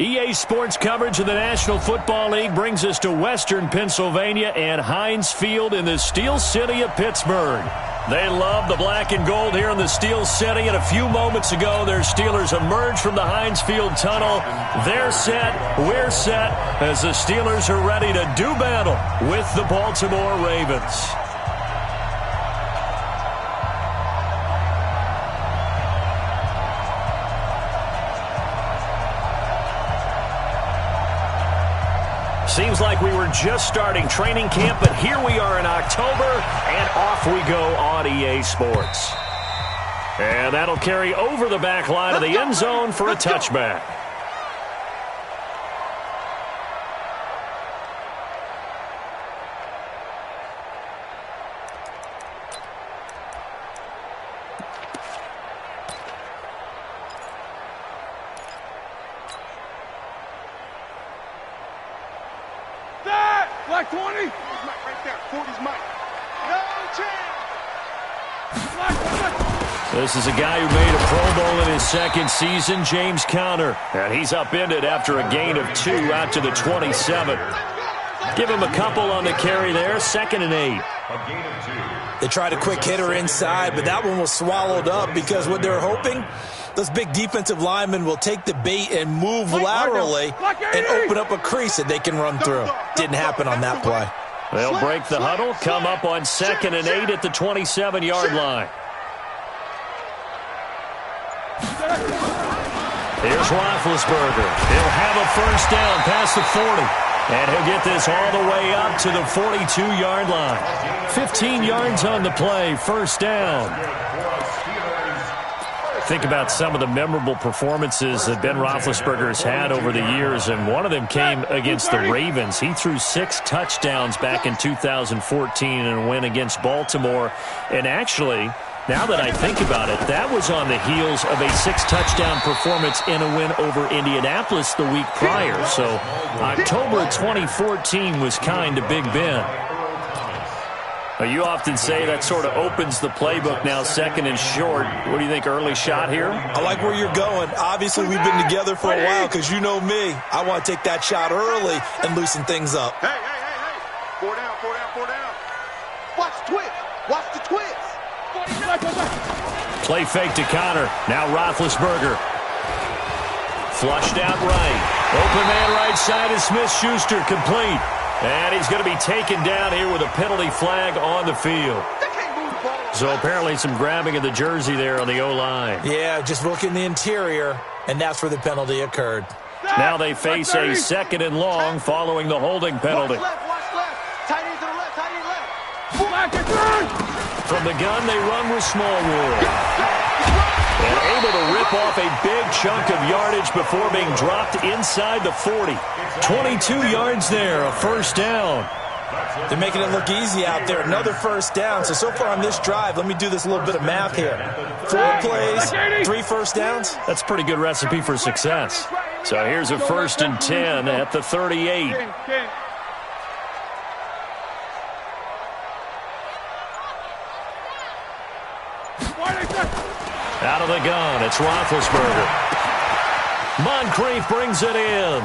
EA Sports coverage of the National Football League brings us to Western Pennsylvania and Heinz Field in the Steel City of Pittsburgh. They love the black and gold here in the Steel City, and a few moments ago, their Steelers emerged from the Heinz Field tunnel. They're set, we're set, as the Steelers are ready to do battle with the Baltimore Ravens. Seems like we were just starting training camp, but here we are in October, and off we go on EA Sports. And that'll carry over the back line of the end zone for a touchback. Black 20. Right there. 40's Mike. No chance. This is a guy who made a Pro Bowl in his second season, James Conner. And he's upended after a gain of 2 out to the 27. Give him a couple on the carry there. 2nd and 8. They tried a quick hitter inside, but that one was swallowed up because what they're hoping, those big defensive linemen will take the bait and move laterally and open up a crease that they can run through. Didn't happen on that play. They'll break the huddle, come up on 2nd and 8 at the 27-yard line. Here's Roethlisberger. He'll have a first down past the 40. And he'll get this all the way up to the 42-yard line. 15 yards on the play, first down. Think about some of the memorable performances that Ben Roethlisberger has had over the years, and one of them came against the Ravens. He threw 6 touchdowns back in 2014 in a win against Baltimore. And actually, now that I think about it, that was on the heels of a 6-touchdown performance in a win over Indianapolis the week prior. So October 2014 was kind to Big Ben. You often say that sort of opens the playbook now, 2nd and short. What do you think, early shot here? I like where you're going. Obviously, we've been together for a while because you know me. I want to take that shot early and loosen things up. Hey. 4 down. Watch the twist. Watch the twist. Play fake to Conner. Now Roethlisberger. Flushed out right. Open man right side is Smith-Schuster, complete. And he's going to be taken down here with a penalty flag on the field. So apparently some grabbing of the jersey there on the O-line. Yeah, just look in the interior, and that's where the penalty occurred. Now they face a 2nd and long following the holding penalty. Watch left. Tight end to the left. From the gun, they run with Smallwood. And able to rip off a big chunk of yardage before being dropped inside the 40. 22 yards there, a first down. They're making it look easy out there. Another first down. So far on this drive, let me do this little bit of math here. 4 plays, 3 first downs. That's a pretty good recipe for success. So here's a 1st and 10 at the 38. Out of the gun, it's Roethlisberger. Moncrief brings it in.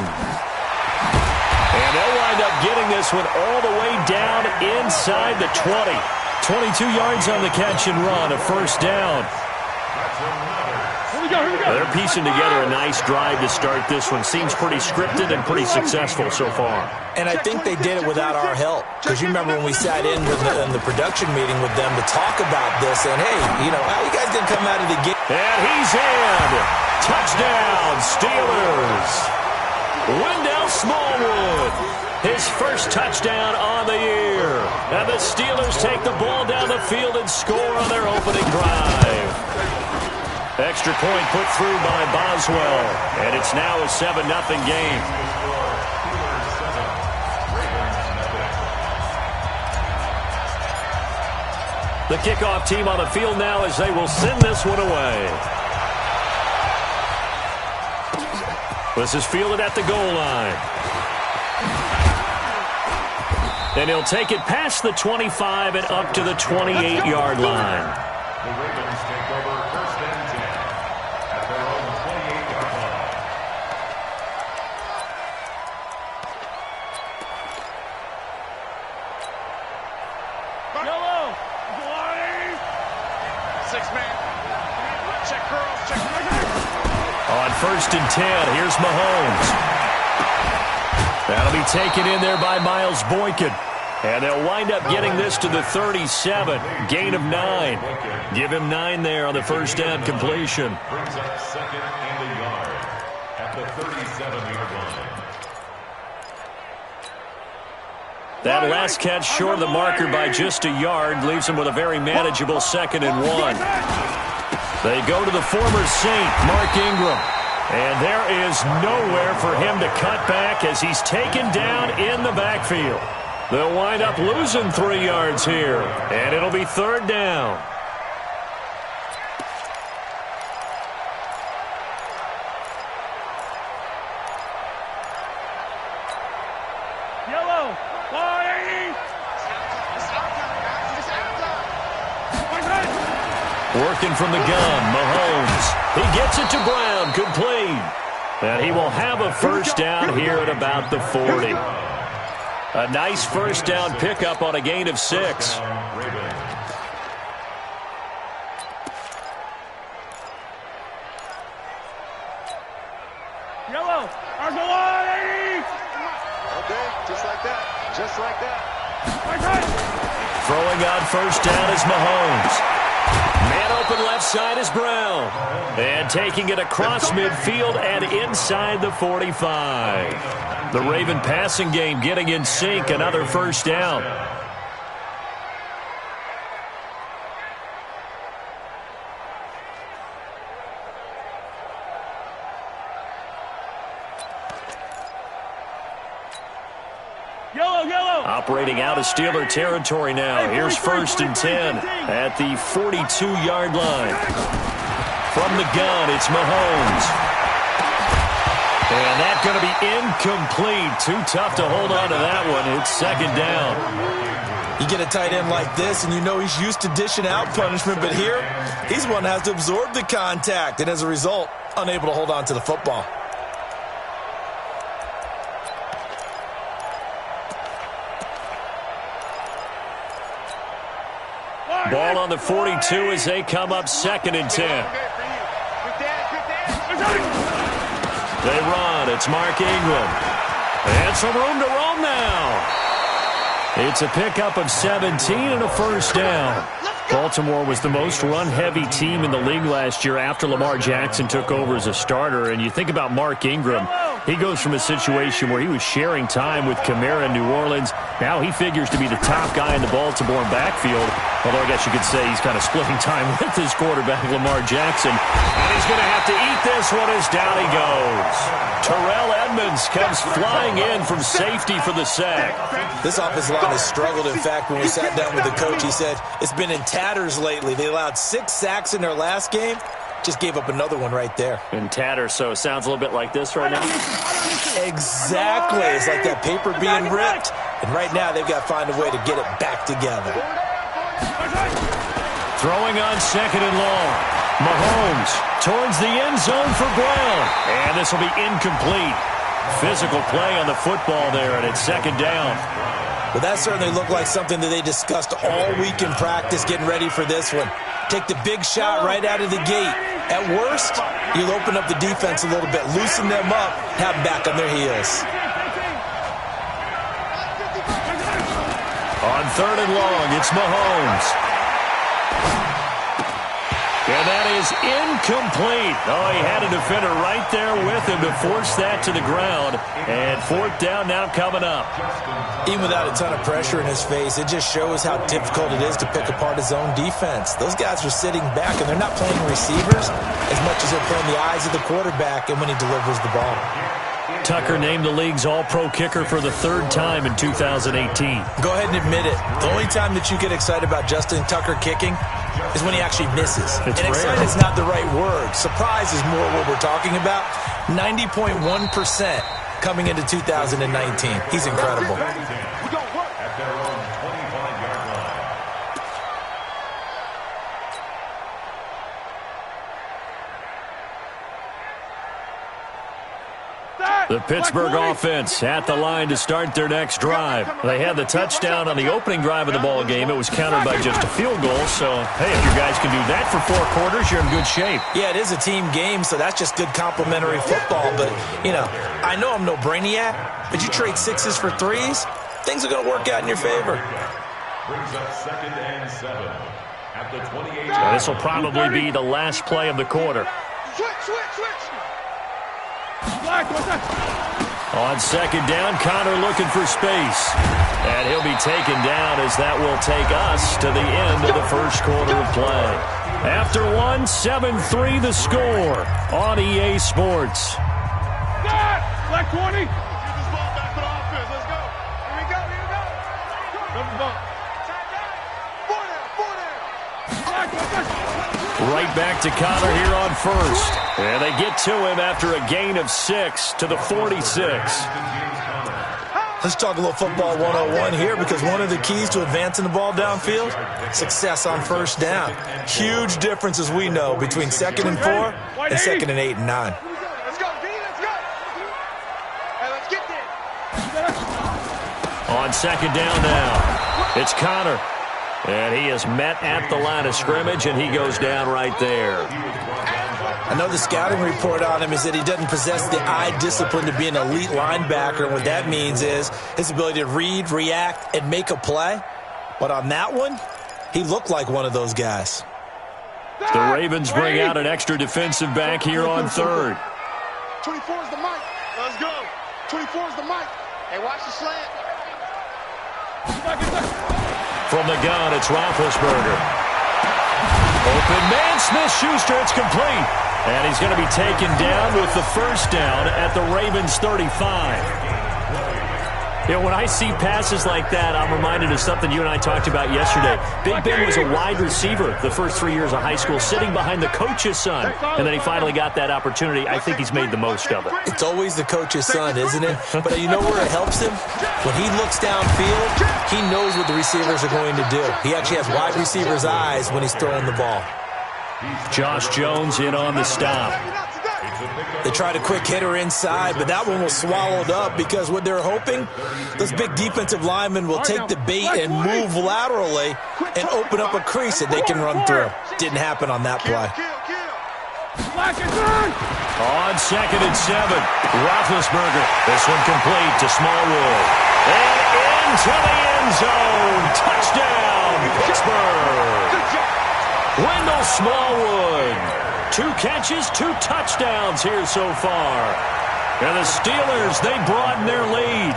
And they'll wind up getting this one all the way down inside the 20. 22 yards on the catch and run, a first down. They're piecing together a nice drive to start this one. Seems pretty scripted and pretty successful so far. And I think they did it without our help. Because you remember when we sat in the production meeting with them to talk about this. And, hey, you know, how you guys didn't come out of the game. And he's in. Touchdown, Steelers. Wendell Smallwood, his first touchdown on the year. And the Steelers take the ball down the field and score on their opening drive. Extra point put through by Boswell. And it's now a 7-0 game. The kickoff team on the field now as they will send this one away. This is fielded at the goal line. And he'll take it past the 25 and up to the 28-yard line. The Ravens take over 1st and 10 at their own 28-yard 1st and 10. Here's Mahomes. That'll be taken in there by Miles Boykin. And they'll wind up getting this to the 37. Gain of 9. Give him 9 there on the first down completion. Brings up 2nd and a yard at the 37-yard line. That last catch short of the marker by just a yard leaves him with a very manageable 2nd and 1. They go to the former Saint, Mark Ingram. And there is nowhere for him to cut back as he's taken down in the backfield. They'll wind up losing 3 yards here, and it'll be 3rd down. Yellow, 180. Working from the gun, Mahomes. He gets it to Brown, complete. And he will have a first down here at about the 40. A nice first down pickup on a gain of 6. Yellow, Argo 180. Okay, just like that. Just like that. Throwing on first down is Mahomes. Man open left side is Brown. And taking it across midfield and inside the 45. The Raven passing game getting in sync. Another first down. Yellow. Operating out of Steeler territory now. Here's 1st and 10 at the 42-yard line. From the gun, it's Mahomes. And that's going to be incomplete. Too tough to hold on to that one. It's 2nd down. You get a tight end like this, and you know he's used to dishing out punishment, but here, he's one that has to absorb the contact, and as a result, unable to hold on to the football. Ball on the 42 as they come up 2nd and 10. They run. It's Mark Ingram. And some room to roam now. It's a pickup of 17 and a first down. Baltimore was the most run-heavy team in the league last year after Lamar Jackson took over as a starter. And you think about Mark Ingram. He goes from a situation where he was sharing time with Kamara in New Orleans. Now he figures to be the top guy in the Baltimore backfield. Although I guess you could say he's kind of splitting time with his quarterback, Lamar Jackson. And he's going to have to eat this one as down he goes. Terrell Edmonds comes flying in from safety for the sack. This offensive line has struggled. In fact, when we sat down with the coach, he said it's been in tatters lately. They allowed 6 sacks in their last game. Just gave up another one right there. In tatters, so it sounds a little bit like this right now. Exactly. It's like that paper being ripped. And right now, they've got to find a way to get it back together. Throwing on 2nd and long. Mahomes towards the end zone for Brown. And this will be incomplete. Physical play on the football there, and it's 2nd down. Well, that certainly looked like something that they discussed all week in practice, getting ready for this one. Take the big shot right out of the gate. At worst, you'll open up the defense a little bit, loosen them up, have them back on their heels. On 3rd and long, it's Mahomes. And that is incomplete. Oh, he had a defender right there with him to force that to the ground. And 4th down now coming up. Even without a ton of pressure in his face, it just shows how difficult it is to pick apart his own defense. Those guys are sitting back, and they're not playing receivers as much as they're playing the eyes of the quarterback and when he delivers the ball. Tucker named the league's all-pro kicker for the 3rd time in 2018. Go ahead and admit it. The only time that you get excited about Justin Tucker kicking is when he actually misses. It's and rare. excited is not the right word. Surprise is more what we're talking about. 90.1% coming into 2019. He's incredible. At their own 25-yard line. The Pittsburgh offense at the line to start their next drive. They had the touchdown on the opening drive of the ball game. It was countered by just a field goal. So, hey, if your guys can do that for 4 quarters, you're in good shape. Yeah, it is a team game, so that's just good complementary football. But, you know, I know I'm no brainiac, but you trade 6s for 3s, things are going to work out in your favor. Brings up 2nd and 7 at the 28. So this will probably be the last play of the quarter. Switch. On 2nd down, Connor looking for space. And he'll be taken down as that will take us to the end of the first quarter of play. After 1, 7-3 the score on EA Sports. Black 20. Get this ball back for the offense. Let's go. Here we go. Double bump. 4 down. Right back to Connor here on first. And they get to him after a gain of 6 to the 46. Let's talk a little football 101 here, because one of the keys to advancing the ball downfield, success on first down. Huge difference, as we know, between 2nd and 4 and 2nd and 8 and 9. Let's go, D. Let's go. Hey, let's get there. On 2nd down now, it's Connor. And he is met at the line of scrimmage, and he goes down right there. I know the scouting report on him is that he doesn't possess the eye discipline to be an elite linebacker. And what that means is his ability to read, react, and make a play. But on that one, he looked like one of those guys. The Ravens bring out an extra defensive back here on 3rd. 24 is the mic. Let's go. 24 is the mic. Hey, watch the slant. From the gun, it's Roethlisberger. Open man, Smith-Schuster, it's complete. And he's going to be taken down with the first down at the Ravens' 35. You know, when I see passes like that, I'm reminded of something you and I talked about yesterday. Big Ben was a wide receiver the first 3 years of high school, sitting behind the coach's son. And then he finally got that opportunity. I think he's made the most of it. It's always the coach's son, isn't it? But you know where it helps him? When he looks downfield, he knows what the receivers are going to do. He actually has wide receivers' eyes when he's throwing the ball. Josh Jones in on the stop. They tried a quick hitter inside, but that one was swallowed up, because what they're hoping, those big defensive linemen will take the bait and move laterally and open up a crease that they can run through. Didn't happen on that play. On 2nd and 7, Roethlisberger. This one complete to Smallwood. And into the end zone. Touchdown, Pittsburgh. Wendell Smallwood. 2 catches, 2 touchdowns here so far. And the Steelers, they broaden their lead.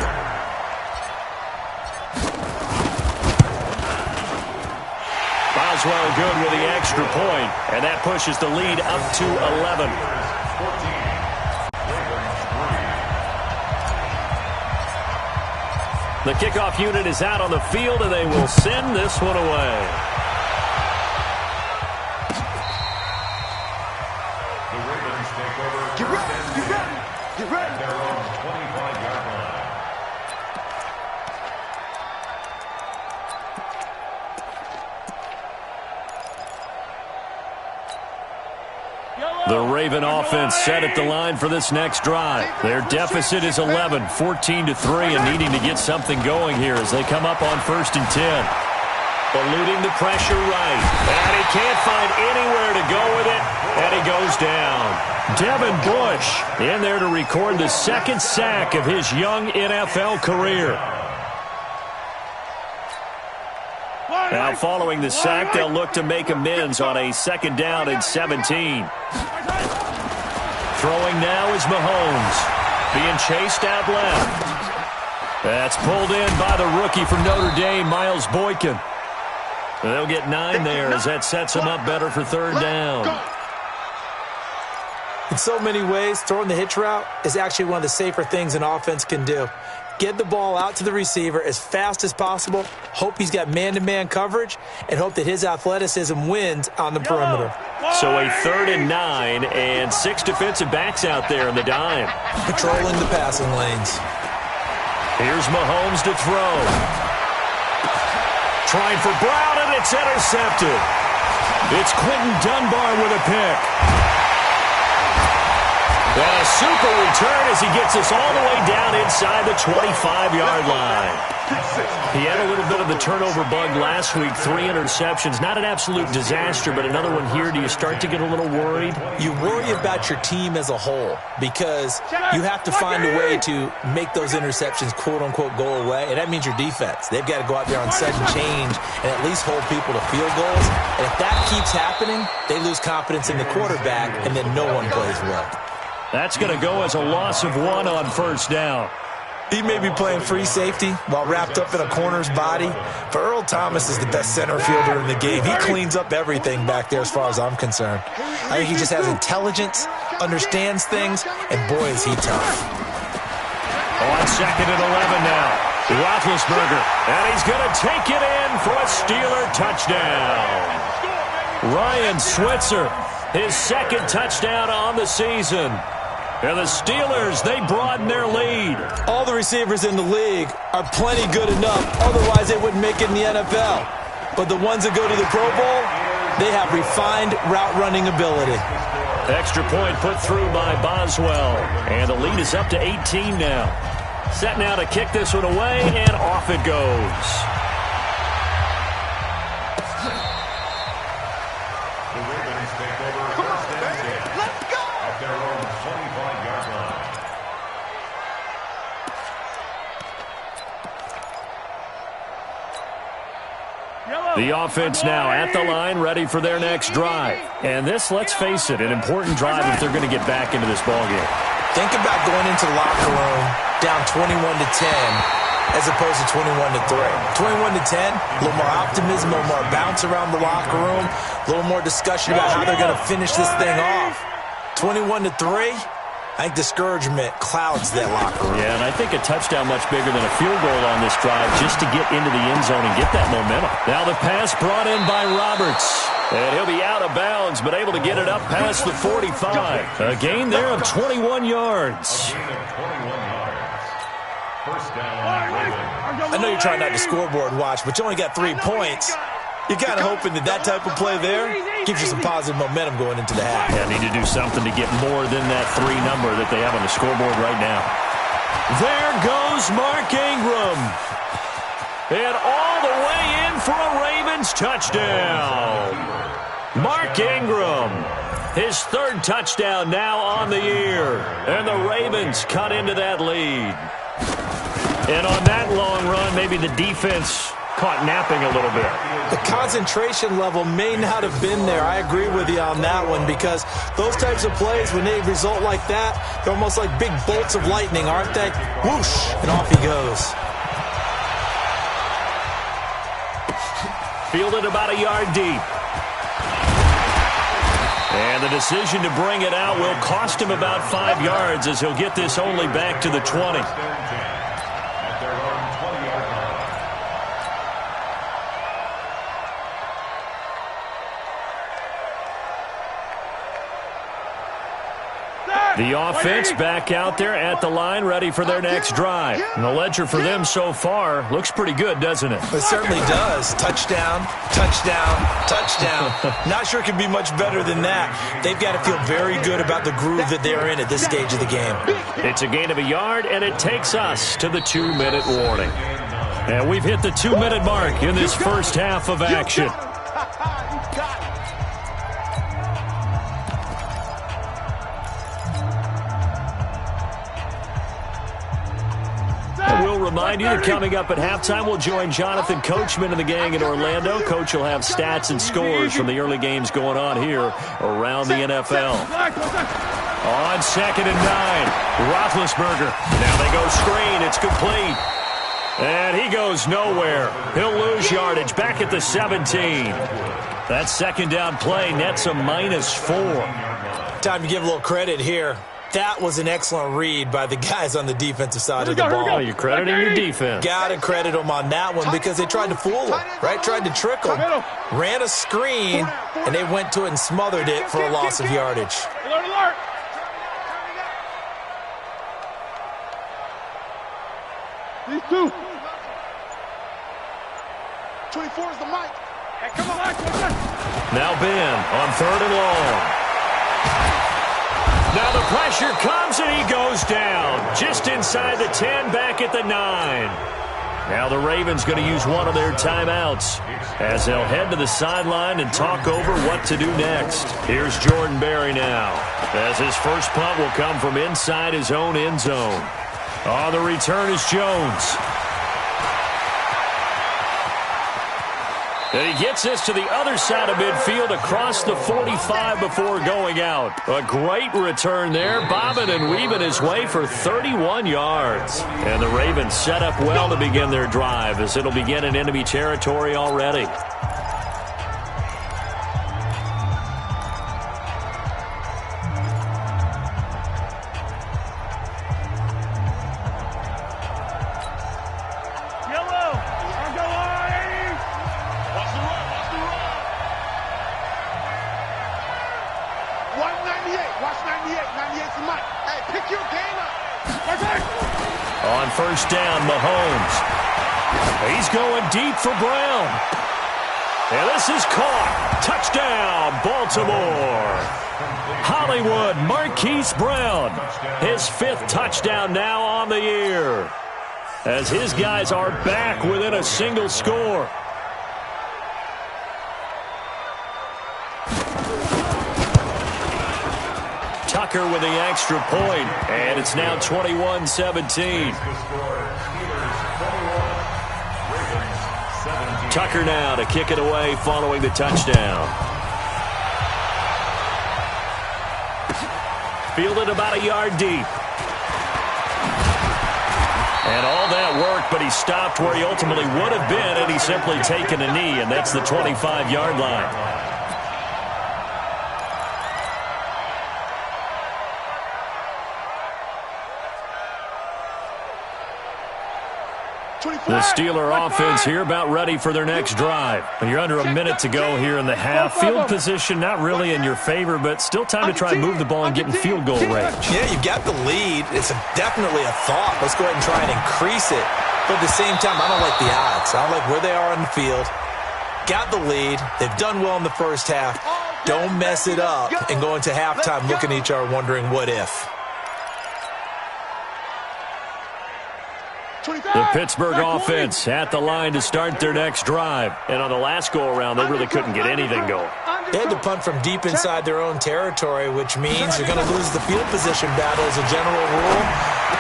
Boswell good with the extra point, and that pushes the lead up to 11. The kickoff unit is out on the field, and they will send this one away. Get ready. Their own 25-yard line. The Raven offense set at the line for this next drive. Their deficit is 11, 14-3, and needing to get something going here as they come up on 1st and 10. Eluding the pressure right. And he can't find anywhere to go with it, and he goes down. Devin Bush in there to record the 2nd sack of his young NFL career. Now following the sack, they'll look to make amends on a 2nd down and 17. Throwing now is Mahomes. Being chased out left. That's pulled in by the rookie from Notre Dame, Miles Boykin. They'll get 9 there as that sets them up better for 3rd down. In so many ways, throwing the hitch route is actually one of the safer things an offense can do. Get the ball out to the receiver as fast as possible, hope he's got man-to-man coverage, and hope that his athleticism wins on the perimeter. So a 3rd and 9 and 6 defensive backs out there in the dime. Patrolling the passing lanes. Here's Mahomes to throw. Trying for Brown, and it's intercepted. It's Quentin Dunbar with a pick. And a super return as he gets us all the way down inside the 25-yard line. He had a little bit of the turnover bug last week, 3 interceptions. Not an absolute disaster, but another one here. Do you start to get a little worried? You worry about your team as a whole because you have to find a way to make those interceptions, quote-unquote, go away, and that means your defense. They've got to go out there on sudden change and at least hold people to field goals. And if that keeps happening, they lose confidence in the quarterback, and then no one plays well. That's going to go as a loss of 1 on first down. He may be playing free safety while wrapped up in a corner's body, but Earl Thomas is the best center fielder in the game. He cleans up everything back there as far as I'm concerned. I think he just has intelligence, understands things, and boy, is he tough. On 2nd and 11 now. Roethlisberger, and he's going to take it in for a Steeler touchdown. Ryan Switzer, his 2nd touchdown on the season. And the Steelers, they broaden their lead. All the receivers in the league are plenty good enough. Otherwise, they wouldn't make it in the NFL. But the ones that go to the Pro Bowl, they have refined route-running ability. Extra point put through by Boswell. And the lead is up to 18 now. Set now to kick this one away, and off it goes. The Ravens take over first and 10. Let's go! At their own 25-yard line. The offense now at the line, ready for their next drive. And this, let's face it, an important drive if they're going to get back into this ballgame. Think about going into the locker room down 21-10 as opposed to 21-3. 21-10, a little more optimism, a little more bounce around the locker room, a little more discussion about how they're going to finish this thing off. 21-3, I think discouragement clouds that locker room. Yeah, and I think a touchdown much bigger than a field goal on this drive just to get into the end zone and get that momentum. Now the pass brought in by Roberts. And he'll be out of bounds, but able to get it up past the 45. A gain there of 21 yards. First down. I know you're trying not to scoreboard watch, but you only got 3 points. You're kind of hoping that that type of play there gives you some positive momentum going into the half. Yeah, need to do something to get more than that 3 number that they have on the scoreboard right now. There goes Mark Ingram. And all the way in for a Ravens touchdown. Mark Ingram, his 3rd touchdown now on the year. And the Ravens cut into that lead. And on that long run, maybe the defense caught napping a little bit. The concentration level may not have been there. I agree with you on that one because those types of plays, when they result like that, they're almost like big bolts of lightning, aren't they? Whoosh, and off he goes. Fielded about a yard deep. And the decision to bring it out will cost him about 5 yards as he'll get this only back to the 20. At their own 20-yard line. The offense back out there at the line, ready for their next drive. And the ledger for them so far looks pretty good, doesn't it? It certainly does. Touchdown, touchdown, touchdown. Not sure it can be much better than that. They've got to feel very good about the groove that they're in at this stage of the game. It's a gain of a yard, and it takes us to the 2-minute warning. And we've hit the 2-minute mark in this first half of action. We'll remind you that coming up at halftime, we'll join Jonathan Coachman and the gang in Orlando. Coach will have stats and scores from the early games going on here around the NFL. On 2nd and 9, Roethlisberger. Now they go screen. It's complete. And he goes nowhere. He'll lose yardage back at the 17. That 2nd down play nets a -4. Time to give a little credit here. That was an excellent read by the guys on the defensive side of the ball. You're crediting your defense. Got to credit them on that one because they tried to fool him, right? Tried to trick him. Ran a screen, and they went to it and smothered it for a loss of yardage. Alert, alert. These two. 24 is the mic. Hey, come on, come on. Now Ben on 3rd and long. Now the pressure comes and he goes down. Just inside the 10, back at the 9. Now the Ravens going to use one of their timeouts as they'll head to the sideline and talk over what to do next. Here's Jordan Berry now, as his first punt will come from inside his own end zone. On the return is Jones. And he gets this to the other side of midfield across the 45 before going out. A great return there, bobbing and weaving his way for 31 yards. And the Ravens set up well to begin their drive as it'll begin in enemy territory already. On first down, Mahomes. He's going deep for Brown. And this is caught. Touchdown, Baltimore. Hollywood Marquise Brown. His 5th touchdown now on the year, as his guys are back within a single score. Tucker with the extra point, and it's now 21-17. Tucker now to kick it away following the touchdown. Fielded about a yard deep. And all that worked, but he stopped where he ultimately would have been, and he's simply taken a knee, and that's the 25-yard line. The Steeler offense here about ready for their next drive. You're under a minute to go here in the half. Field position not really in your favor, but still time to try and move the ball and get in field goal range. Yeah, you've got the lead. It's definitely a thought. Let's go ahead and try and increase it. But at the same time, I don't like the odds. I don't like where they are on the field. Got the lead. They've done well in the first half. Don't mess it up and go into halftime looking at each other wondering what if. The Pittsburgh offense at the line to start their next drive. And on the last go-around, they really couldn't get anything going. They had to punt from deep inside their own territory, which means you're going to lose the field position battle as a general rule.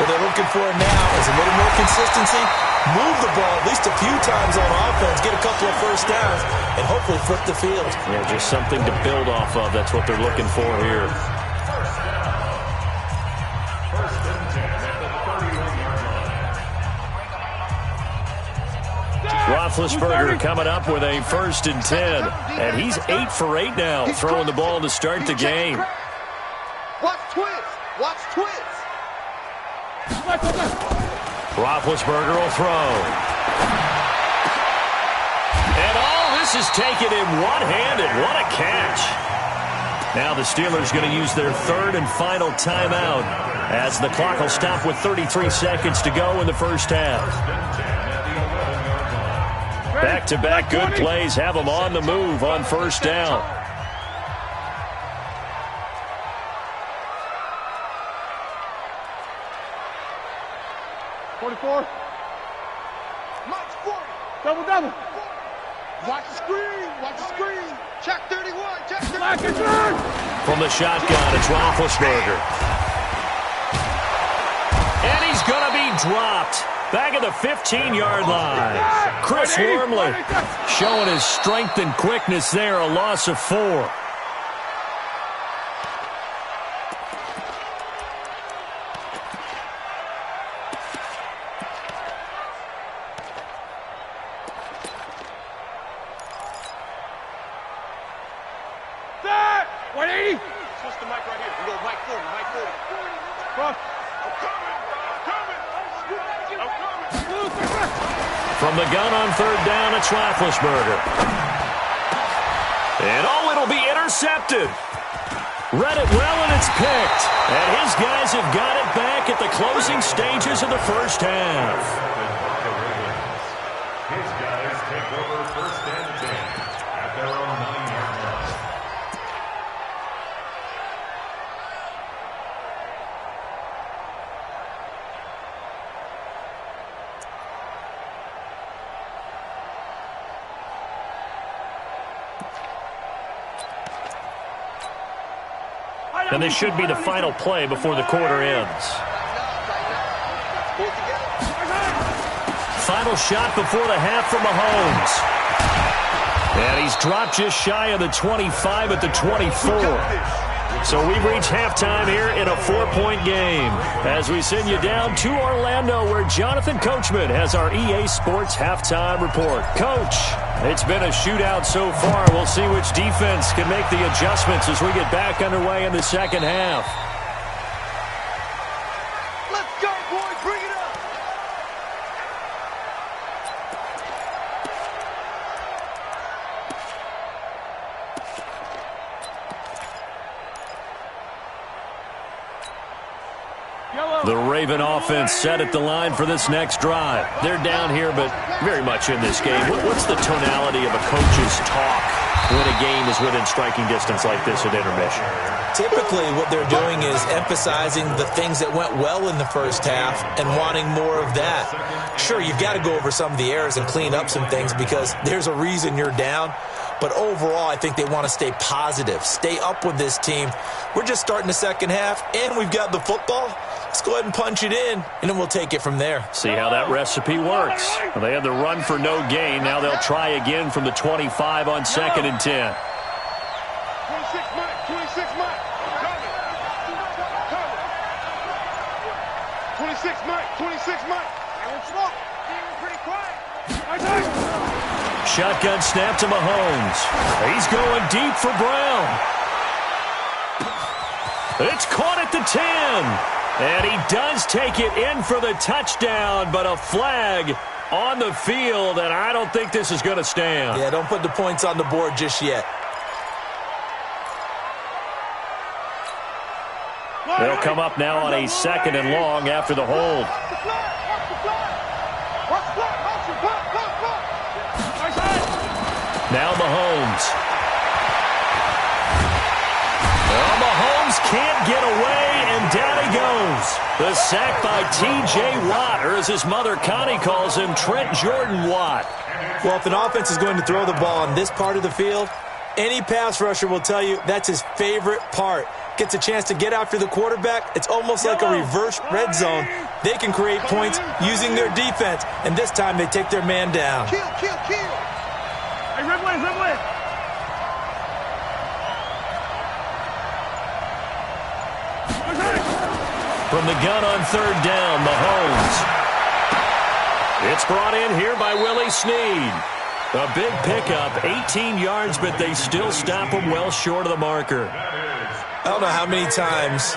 What they're looking for now is a little more consistency, move the ball at least a few times on offense, get a couple of first downs, and hopefully flip the field. Yeah, just something to build off of. That's what they're looking for here. Roethlisberger coming up with a 1st and 10. And he's 8 for 8 now, throwing the ball to start the game. Watch twist. Watch twist. Roethlisberger will throw. And all this is taken in one-handed. What a catch. Now the Steelers going to use their 3rd and final timeout as the clock will stop with 33 seconds to go in the first half. Back-to-back good plays have them on the move on first down. Double. Watch the screen. Watch the screen. Check 31. Check 31. From the shotgun, it's Roethlisberger. And he's going to be dropped. Back at the 15-yard line. Chris Wormley showing his strength and quickness there, a loss of 4. From the gun on 3rd down, it's Roethlisberger. And it'll be intercepted. Read it well, and it's picked. And his guys have got it back at the closing stages of the first half. His guys take over 1st and 10 at their own 9-yard line. And this should be the final play before the quarter ends. Final shot before the half from Mahomes. And he's dropped just shy of the 25 at the 24. So we've reached halftime here in a 4-point game as we send you down to Orlando where Jonathan Coachman has our EA Sports halftime report. Coach, it's been a shootout so far. We'll see which defense can make the adjustments as we get back underway in the second half. Let's go, boys. Bring it up. The Raven offense set at the line for this next drive. They're down here, but very much in this game. What's the tonality of a coach's talk when a game is within striking distance like this at intermission? Typically, what they're doing is emphasizing the things that went well in the first half and wanting more of that. Sure, you've got to go over some of the errors and clean up some things because there's a reason you're down. But overall, I think they want to stay positive, stay up with this team. We're just starting the second half, and we've got the football. Let's go ahead and punch it in, and then we'll take it from there. See how that recipe works. Well, they had the run for no gain. Now they'll try again from the 25 on 2nd and 10. 26 Mike. 26 Mike. 26 Mike. 26 Mike. Pretty quiet. Shotgun snap to Mahomes. He's going deep for Brown. It's caught at the 10. And he does take it in for the touchdown, but a flag on the field, and I don't think this is going to stand. Yeah, don't put the points on the board just yet. They'll come up now on a 2nd and long after the hold. Now Mahomes. Well, Mahomes can't get away, and down he goes. The sack by T.J. Watt, or as his mother Connie calls him, Trent Jordan Watt. Well, if an offense is going to throw the ball on this part of the field, any pass rusher will tell you that's his favorite part. Gets a chance to get after the quarterback. It's almost like a reverse red zone. They can create points using their defense, and this time they take their man down. Kill. Hey, Ridley. From the gun on 3rd down, Mahomes. It's brought in here by Willie Snead. A big pickup, 18 yards, but they still stop him well short of the marker. I don't know how many times,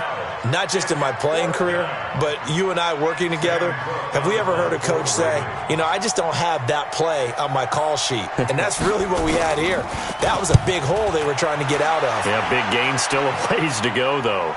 not just in my playing career, but you and I working together, have we ever heard a coach say, I just don't have that play on my call sheet. And that's really what we had here. That was a big hole they were trying to get out of. Yeah, big gain, still a ways to go, though.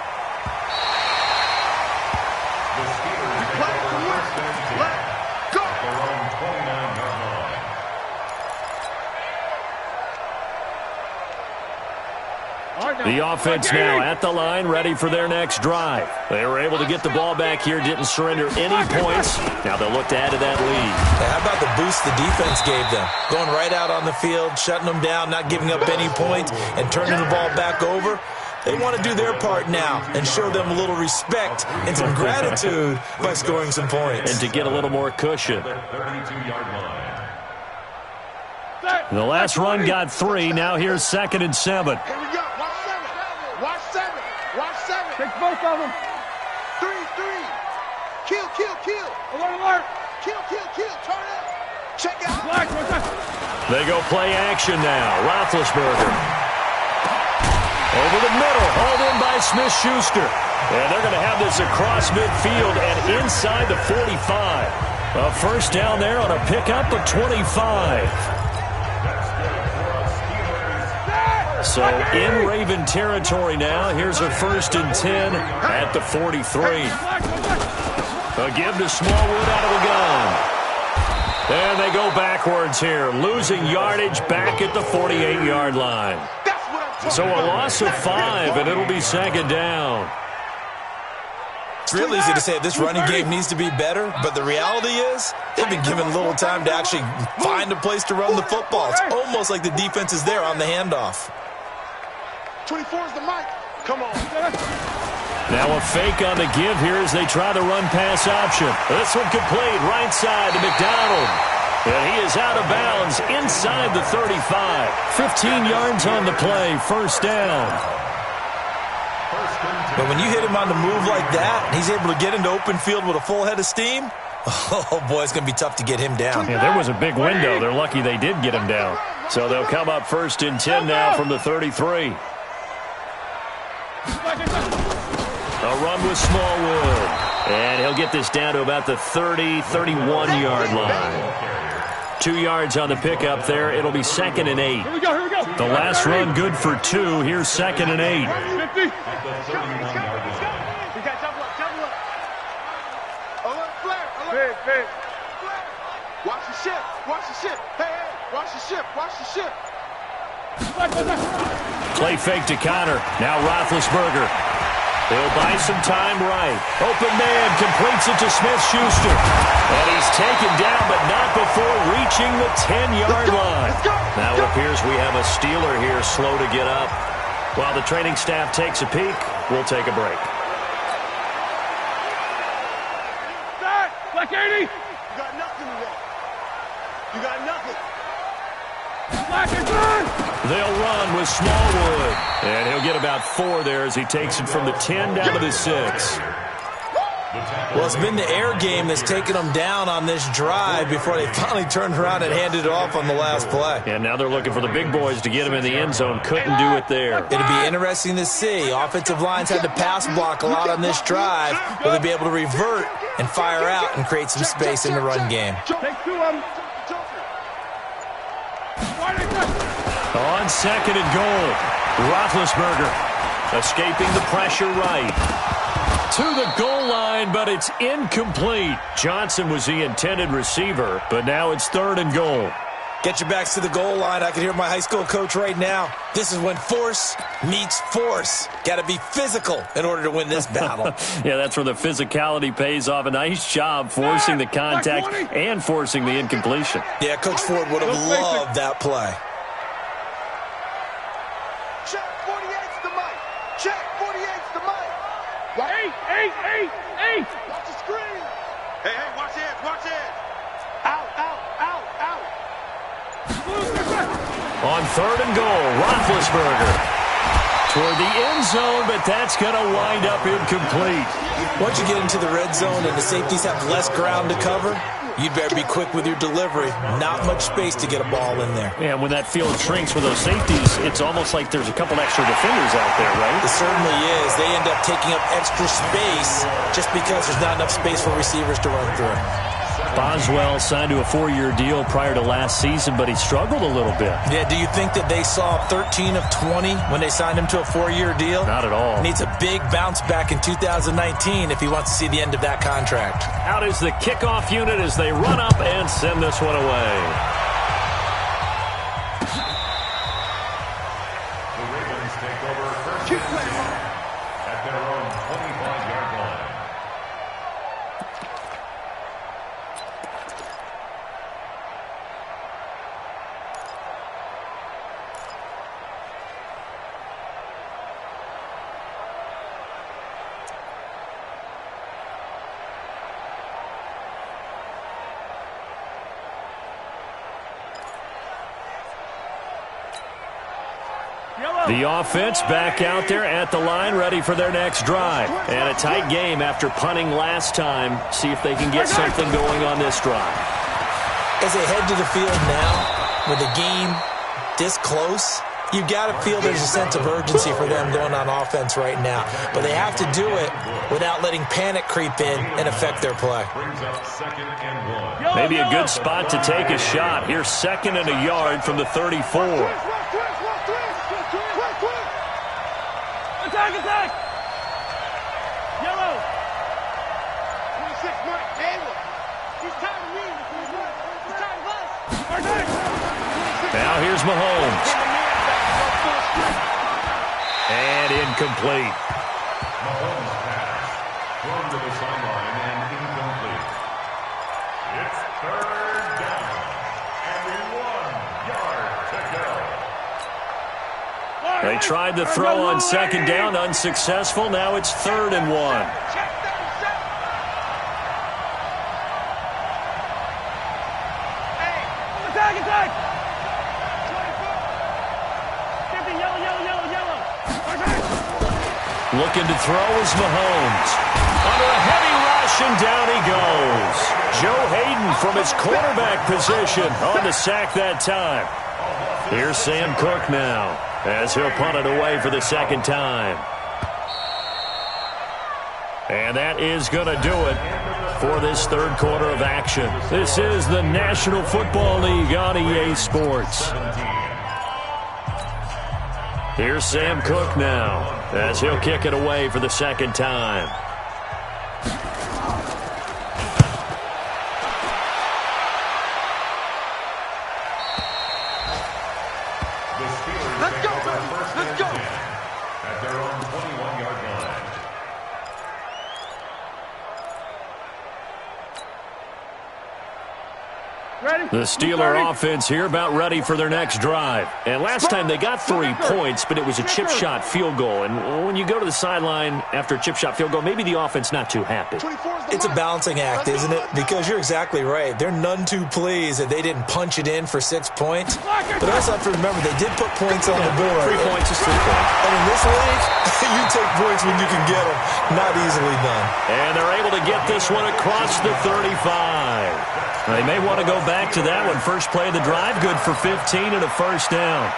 The offense now at the line, ready for their next drive. They were able to get the ball back here, didn't surrender any points. Now they'll look to add to that lead. How about the boost the defense gave them? Going right out on the field, shutting them down, not giving up any points, and turning the ball back over. They want to do their part now and show them a little respect and some gratitude by scoring some points. And to get a little more cushion. The last run got 3. Now here's 2nd and 7. Here we go. Watch 7. Take both of them. 3. Kill. Alert. Kill. Turn up. Check it out. Black, what's that? They go play action now. Roethlisberger. Over the middle. Hauled in by Smith-Schuster. And they're going to have this across midfield and inside the 45. A first down there on a pickup of 25. So in Raven territory now. Here's a 1st and 10 at the 43. A give to Smallwood out of the gun. And they go backwards here, losing yardage back at the 48-yard line. So a loss of 5, and it'll be 2nd down. It's real easy to say this running game needs to be better, but the reality is they've been given little time to actually find a place to run the football. It's almost like the defense is there on the handoff. 24 is the mic. Come on. Now a fake on the give here as they try the run-pass option. This one complete right side to McDonald. And he is out of bounds inside the 35. 15 yards on the play, first down. But when you hit him on the move like that, and he's able to get into open field with a full head of steam, oh, boy, it's going to be tough to get him down. Yeah, there was a big window. They're lucky they did get him down. So they'll come up first and 10 now from the 33. A run with Smallwood. And he'll get this down to about the 30, 31-yard line. 2 yards on the pickup there. It'll be 2nd and 8. Here we go, here we go. The last run good for 2. Here's 2nd and 8. 50. You got double up. Alert, flare, alert. Big. Flare. Watch the ship. Hey, watch the ship. Play fake to Connor. Now Roethlisberger. He'll buy some time right. Open man completes it to Smith-Schuster. And he's taken down, but not before reaching the 10-yard line. Now it appears we have a Steeler here slow to get up. While the training staff takes a peek, we'll take a break. Black 80. You got nothing today. You got nothing. Black is good. They'll run with Smallwood. And he'll get about 4 there as he takes it from the 10 down to the 6. Well, it's been the air game that's taken them down on this drive before they finally turned around and handed it off on the last play. And now they're looking for the big boys to get him in the end zone. Couldn't do it there. It'll be interesting to see. Offensive lines had to pass block a lot on this drive. Will they be able to revert and fire out and create some space in the run game? Take 2 of them. On 2nd and goal, Roethlisberger escaping the pressure right. To the goal line, but it's incomplete. Johnson was the intended receiver, but now it's 3rd and goal. Get your backs to the goal line. I can hear my high school coach right now. This is when force meets force. Got to be physical in order to win this battle. Yeah, that's where the physicality pays off. A nice job forcing the contact and forcing the incompletion. Yeah, Coach Ford would have loved that play. Check 48's the mic. Check 48's the mic. Eight. Watch the screen. Hey, watch it. Out. On 3rd and goal, Roethlisberger toward the end zone, but that's going to wind up incomplete. Once you get into the red zone and the safeties have less ground to cover, you'd better be quick with your delivery. Not much space to get a ball in there. And when that field shrinks with those safeties, it's almost like there's a couple extra defenders out there, right? It certainly is. They end up taking up extra space just because there's not enough space for receivers to run through. Boswell signed to a 4-year deal prior to last season, but he struggled a little bit. Yeah, do you think that they saw 13 of 20 when they signed him to a 4-year deal? Not at all. Needs a big bounce back in 2019 if he wants to see the end of that contract. Out is the kickoff unit as they run up and send this one away. The Ravens take over first and 10 at their own 25-yard line. The offense back out there at the line, ready for their next drive. And a tight game after punting last time. See if they can get something going on this drive. As they head to the field now, with the game this close, you've got to feel there's a sense of urgency for them going on offense right now. But they have to do it without letting panic creep in and affect their play. Brings up 2nd and 1. Maybe a good spot to take a shot. Here's 2nd and a yard from the 34. Attack! Yellow! 26, Mike. Handle. He's tired of me. He's tired of us. Now here's Mahomes. And incomplete. Mahomes pass. Thrown to the sideline and incomplete. It's 3rd down. And 1 yard to go. They tried the throw on second down, unsuccessful. Now it's 3rd and 1. Looking to throw is Mahomes. Under a heavy rush, and down he goes. Joe Hayden from his quarterback position on the sack that time. Here's Sam Cook now, as he'll punt it away for the second time. And that is going to do it for this third quarter of action. This is the National Football League on EA Sports. Here's Sam Cook now, as he'll kick it away for the second time. Let's go, baby. Let's go. At their own 21-yard line. The Steeler offense here about ready for their next drive. And last time they got 3 points, but it was a chip shot field goal. And when you go to the sideline after a chip shot field goal, maybe the offense not too happy. It's a balancing act, isn't it? Because you're exactly right. They're none too pleased that they didn't punch it in for 6 points. But also have to remember, they did put points on the board. 3 points is 3 points. And in this league, you take points when you can get them. Not easily done. And they're able to get this one across the 35. They may want to go back to that one. First play of the drive, good for 15 and a first down.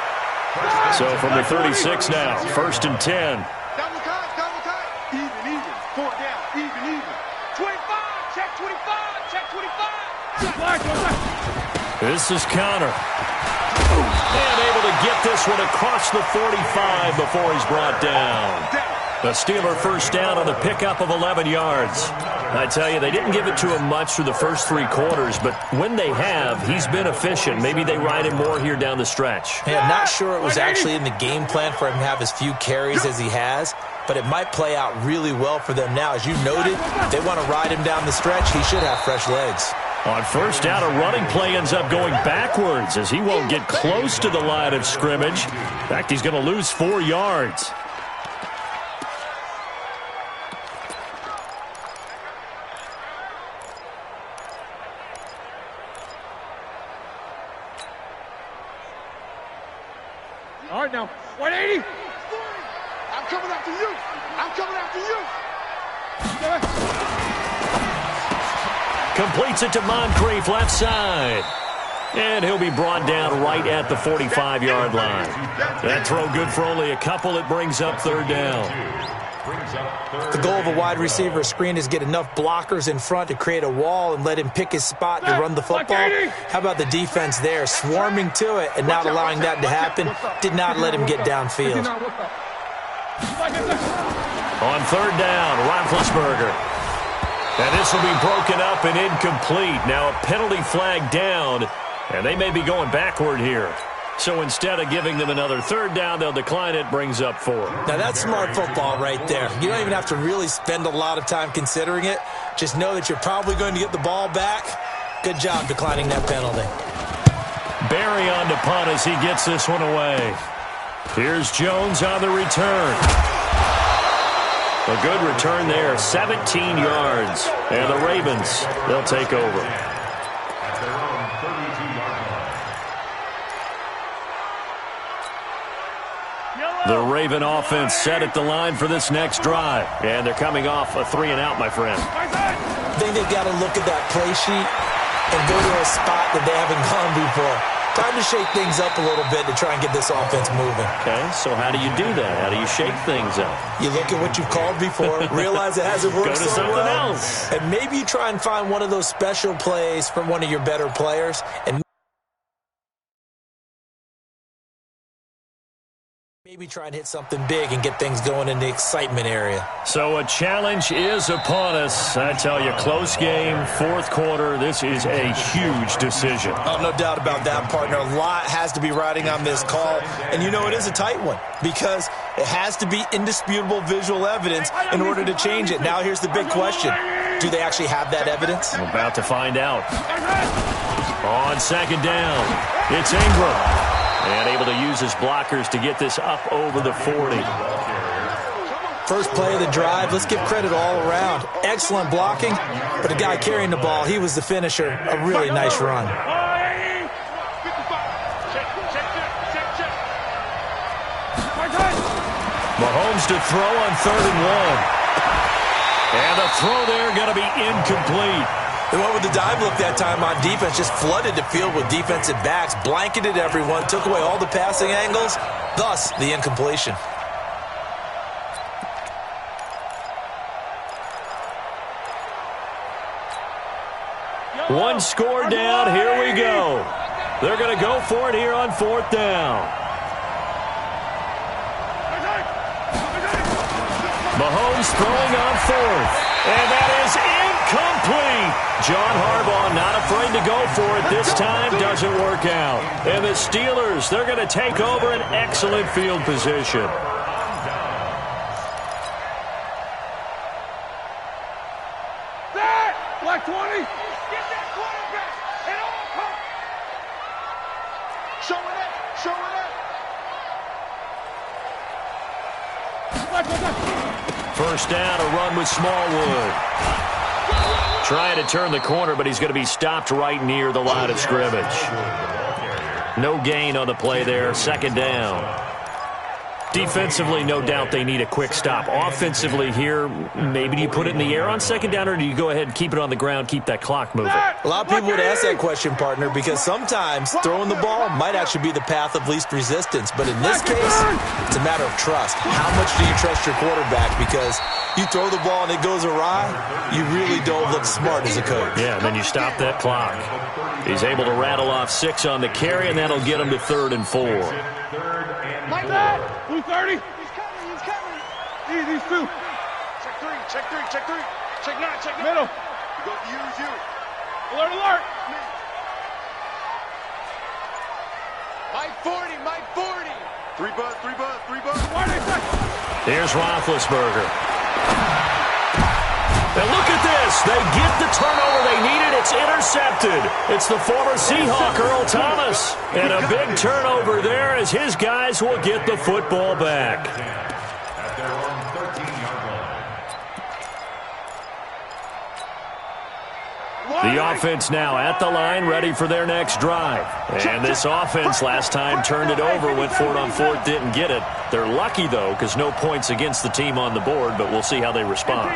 So from the 36 now, 1st and 10. Double time, double time. Even. 4 down, even. 25, check 25, check 25. This is Connor. And able to get this one across the 45 before he's brought down. The Steeler first down on the pickup of 11 yards. I tell you, they didn't give it to him much through the first 3 quarters, but when they have, he's been efficient. Maybe they ride him more here down the stretch. Yeah, I'm not sure it was actually in the game plan for him to have as few carries as he has, but it might play out really well for them now. As you noted, they want to ride him down the stretch. He should have fresh legs. On first down, a running play ends up going backwards as he won't get close to the line of scrimmage. In fact, he's going to lose 4 yards. All right, now, 180. I'm coming after you. I'm coming after you. Completes it to Moncrief, left side. And he'll be brought down right at the 45-yard line. That throw good for only a couple. It brings up 3rd down. The goal of a wide receiver screen is get enough blockers in front to create a wall and let him pick his spot to run the football. How about the defense there, swarming to it and not allowing that to happen? Did not let him get downfield. On 3rd down, Roethlisberger. And this will be broken up and incomplete. Now a penalty flag down, and they may be going backward here. So instead of giving them another 3rd down, they'll decline it, brings up 4. Now that's smart football right there. You don't even have to really spend a lot of time considering it. Just know that you're probably going to get the ball back. Good job declining that penalty. Barry on to punt as he gets this one away. Here's Jones on the return. A good return there, 17 yards. And the Ravens, they'll take over. At their own 32-yard line. The Raven offense set at the line for this next drive. And they're coming off a 3-and-out, my friend. I think they've got to look at that play sheet and go to a spot that they haven't gone before. Time to shake things up a little bit to try and get this offense moving. Okay, so how do you do that? How do you shake things up? You look at what you've called before, realize it hasn't worked Go to so something well, else. and maybe you try and find one of those special plays from one of your better players, and maybe try and hit something big and get things going in the excitement area. So a challenge is upon us. I tell you, close game, 4th quarter. This is a huge decision. Oh, no doubt about that, partner. A lot has to be riding on this call. And you know it is a tight one because it has to be indisputable visual evidence in order to change it. Now here's the big question. Do they actually have that evidence? I'm about to find out. On 2nd down, it's Ingram. And able to use his blockers to get this up over the 40. First play of the drive, let's give credit all around. Excellent blocking, but the guy carrying the ball, he was the finisher. A really nice run. Mahomes to throw on 3rd and 1. And the throw there going to be incomplete. They went with the dive look that time on defense, just flooded the field with defensive backs, blanketed everyone, took away all the passing angles, thus the incompletion. One score down, here we go. They're going to go for it here on 4th down. Mahomes throwing on 4th, and that is incomplete. John Harbaugh not afraid to go for it this time, doesn't work out. And the Steelers, they're going to take over an excellent field position. Black 20. First down, a run with Smallwood. Trying to turn the corner, but he's going to be stopped right near the line of scrimmage. No gain on the play there. 2nd down. Defensively, no doubt they need a quick stop. Offensively here, maybe do you put it in the air on 2nd down, or do you go ahead and keep it on the ground, keep that clock moving? A lot of people would ask that question, partner, because sometimes throwing the ball might actually be the path of least resistance. But in this case, it's a matter of trust. How much do you trust your quarterback? Because you throw the ball and it goes awry, you really don't look smart as a coach. Yeah, and then you stop that clock. He's able to rattle off 6 on the carry, and that'll get him to 3rd and 4. Like that. Blue 30. He's coming. These 2. Check 3. Check 9. Middle. Go to you. Alert. Mike 40. 3 buzz. Here's Roethlisberger. And look at this. They get the turnover they needed. It's intercepted. It's the former Seahawk, Earl Thomas. And a big turnover there as his guys will get the football back. At their own 13-yard line. The offense now at the line, ready for their next drive. And this offense last time turned it over, went for it on 4th, didn't get it. They're lucky, though, because no points against the team on the board, but we'll see how they respond.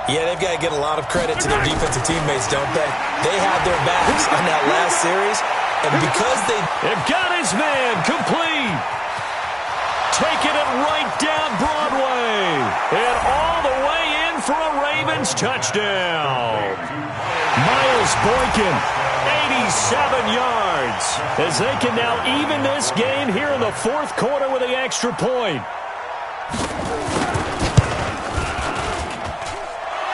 Yeah, they've got to get a lot of credit to their defensive teammates, don't they? They had their backs on that last series, and because They've got his man complete. Taking it right down Broadway. And all the way in for a Ravens touchdown. Miles Boykin, 87 yards. As they can now even this game here in the 4th quarter with the extra point.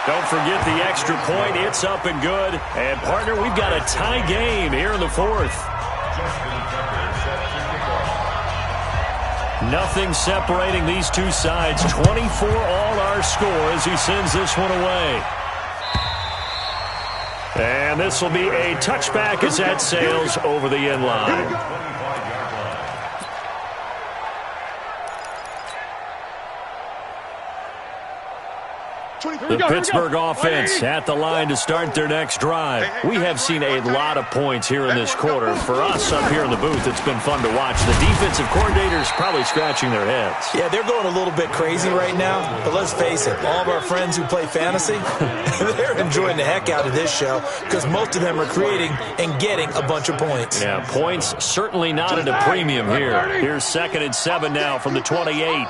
Don't forget the extra point. It's up and good. And, partner, we've got a tie game here in the 4th. Nothing separating these two sides. 24 all our score as he sends this one away. And this will be a touchback as that sails over the end line. The Pittsburgh offense at the line to start their next drive. We have seen a lot of points here in this quarter. For us up here in the booth, it's been fun to watch. The defensive coordinators probably scratching their heads. Yeah, they're going a little bit crazy right now. But let's face it, all of our friends who play fantasy, they're enjoying the heck out of this show because most of them are creating and getting a bunch of points. Yeah, points certainly not at a premium here. Here's 2nd and 7 now from the 28.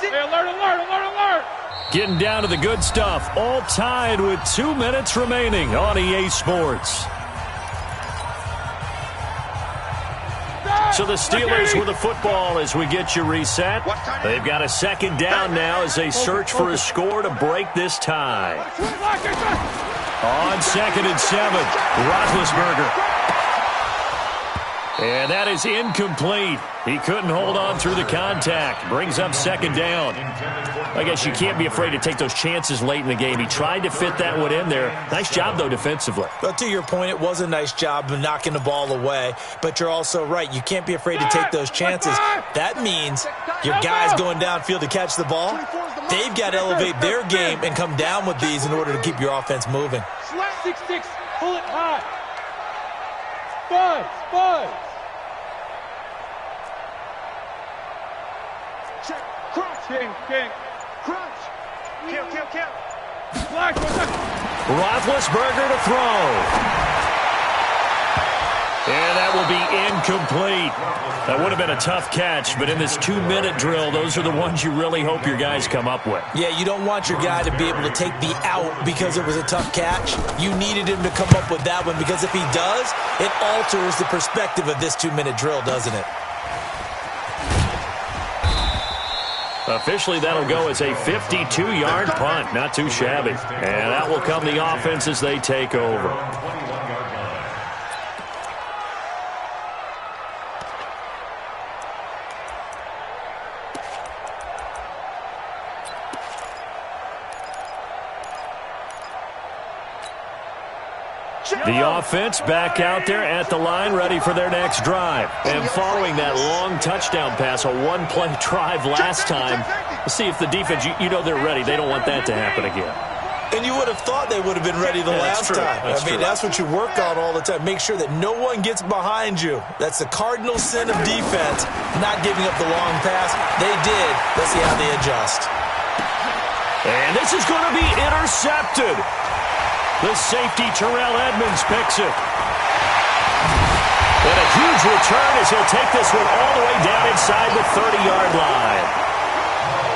Hey, alert. Getting down to the good stuff. All tied with 2 minutes remaining on EA Sports. So the Steelers with the football as we get you reset. They've got a 2nd down now as they search for a score to break this tie. On 2nd and 7, Roethlisberger. And that is incomplete. He couldn't hold on through the contact. Brings up second down. I guess you can't be afraid to take those chances late in the game. He tried to fit that one in there. Nice job, though, defensively. But to your point, it was a nice job of knocking the ball away. But you're also right. You can't be afraid to take those chances. That means your guys going downfield to catch the ball, they've got to elevate their game and come down with these in order to keep your offense moving. 6-6, pull it high. Spud. Check. Crunch. King. Crunch. Kill. Flash. Roethlisberger to throw. And that will be incomplete. That would have been a tough catch, but in this 2-minute drill, those are the ones you really hope your guys come up with. Yeah, you don't want your guy to be able to take the out because it was a tough catch. You needed him to come up with that one because if he does, it alters the perspective of this 2-minute drill, doesn't it? Officially, that'll go as a 52-yard punt. Not too shabby. And that will come the offense as they take over. The offense back out there at the line, ready for their next drive. And following that long touchdown pass, a one-play drive last time, let's see if the defense, you know they're ready. They don't want that to happen again. And you would have thought they would have been ready the last time. That's what you work on all the time. Make sure that no one gets behind you. That's the cardinal sin of defense, not giving up the long pass. They did. Let's see how they adjust. And this is going to be intercepted. The safety, Terrell Edmonds, picks it. And a huge return as he'll take this one all the way down inside the 30-yard line.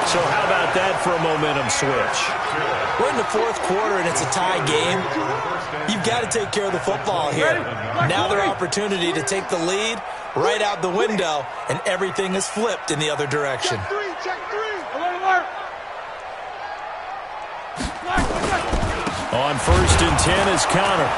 So how about that for a momentum switch? We're in the fourth quarter, and it's a tie game. You've got to take care of the football here. Now their opportunity to take the lead right out the window, and everything is flipped in the other direction. Check three. Alert. On 1st and 10 is Connor.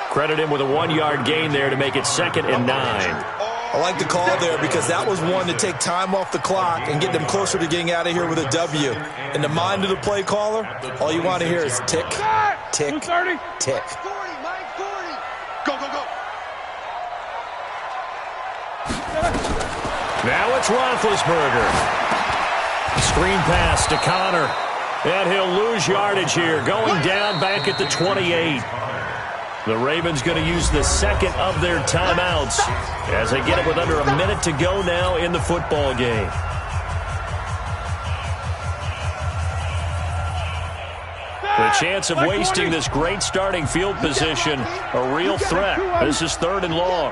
Credit him with a 1-yard gain there to make it 2nd and 9. I like the call there because that was one to take time off the clock and get them closer to getting out of here with a W. In the mind of the play caller, all you want to hear is tick, tick, tick. 40, Mike, 40. Go. Now it's Roethlisberger. Screen pass to Connor. And he'll lose yardage here, going down back at the 28. The Ravens going to use the second of their timeouts as they get it with under a minute to go now in the football game. The chance of wasting this great starting field position, a real threat. This is 3rd and long.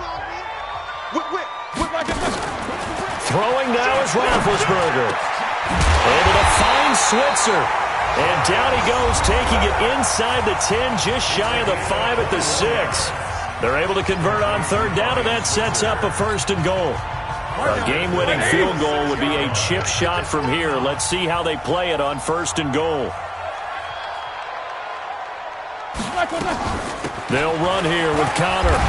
Throwing now is Roethlisberger. Able to find Switzer. And down he goes, taking it inside the 10, just shy of the 5 at the 6. They're able to convert on 3rd down, and that sets up a 1st and goal. A game-winning field goal would be a chip shot from here. Let's see how they play it on 1st and goal. They'll run here with Connor.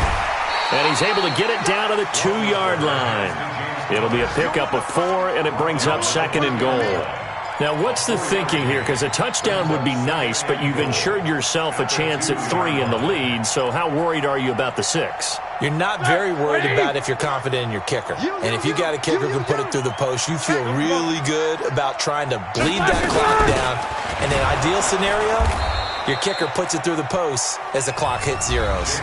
And he's able to get it down to the 2-yard line. It'll be a pickup of 4, and it brings up 2nd and goal. Now, what's the thinking here? Because a touchdown would be nice, but you've ensured yourself a chance at 3 in the lead, so how worried are you about the 6? You're not very worried about if you're confident in your kicker. And if you got a kicker who can put it through the post, you feel really good about trying to bleed that clock down. And in an ideal scenario, your kicker puts it through the post as the clock hits zeros.